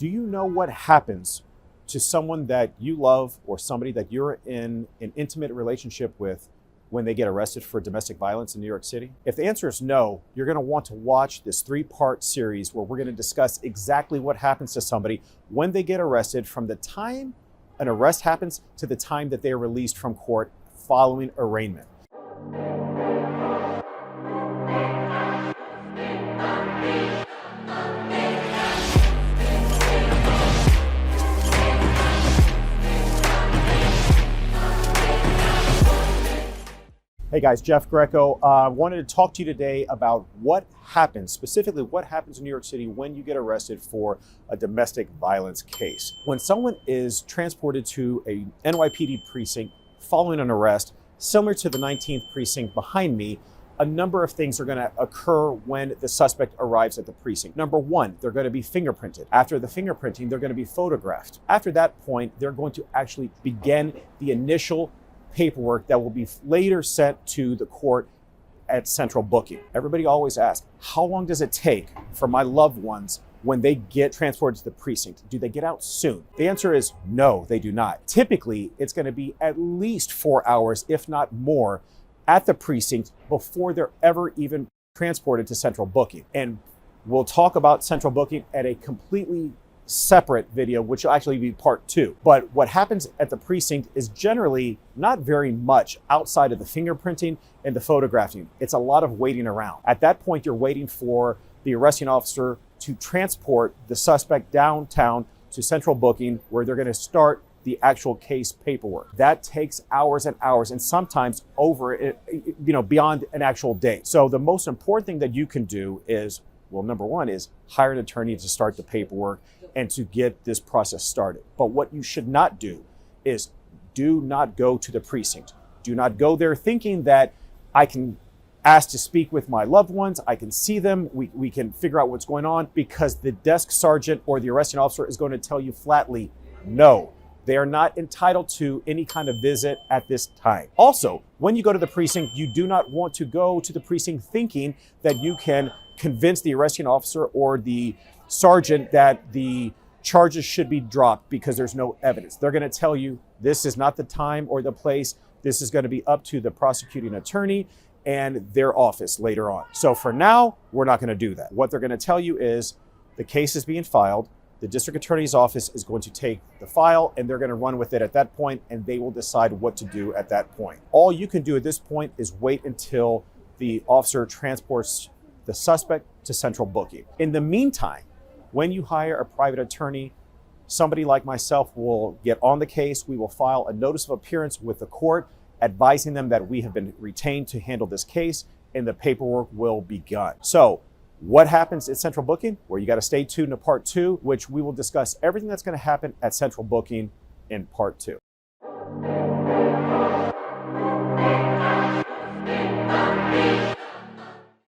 Do you know what happens to someone that you love or somebody that you're in an intimate relationship with when they get arrested for domestic violence in New York City? If the answer is no, you're going to want to watch this 3-part series where we're going to discuss exactly what happens to somebody when they get arrested, from the time an arrest happens to the time that they are released from court following arraignment. Hey guys, Jeff Greco. I wanted to talk to you today about what happens, specifically what happens in New York City when you get arrested for a domestic violence case. When someone is transported to a NYPD precinct following an arrest, similar to the 19th precinct behind me, a number of things are going to occur when the suspect arrives at the precinct. Number one, they're going to be fingerprinted. After the fingerprinting, they're going to be photographed. After that point, they're going to actually begin the initial paperwork that will be later sent to the court at central booking. Everybody always asks, how long does it take for my loved ones when they get transported to the precinct? Do they get out soon? The answer is no, they do not. Typically, it's going to be at least 4 hours, if not more, at the precinct before they're ever even transported to central booking. And we'll talk about central booking at a completely separate video, which will actually be part 2. But what happens at the precinct is generally not very much outside of the fingerprinting and the photographing. It's a lot of waiting around. At that point, you're waiting for the arresting officer to transport the suspect downtown to central booking, where they're going to start the actual case paperwork. That takes hours and hours, and sometimes over, beyond an actual day. So the most important thing that you can do is, well, number one is hire an attorney to start the paperwork and to get this process started. But what you should not do is do not go to the precinct. Do not go there thinking that I can ask to speak with my loved ones, I can see them, we can figure out what's going on, because the desk sergeant or the arresting officer is going to tell you flatly, no. They are not entitled to any kind of visit at this time. Also, when you go to the precinct, you do not want to go to the precinct thinking that you can convince the arresting officer or the sergeant that the charges should be dropped because there's no evidence. They're going to tell you this is not the time or the place. This is going to be up to the prosecuting attorney and their office later on. So for now, we're not going to do that. What they're going to tell you is the case is being filed. The district attorney's office is going to take the file and they're going to run with it at that point, and they will decide what to do at that point. All you can do at this point is wait until the officer transports the suspect to central booking. In the meantime, when you hire a private attorney, somebody like myself will get on the case. We will file a notice of appearance with the court, advising them that we have been retained to handle this case, and the paperwork will be begun. So what happens at central booking? Well, you got to stay tuned to part 2, which we will discuss everything that's going to happen at central booking in part 2.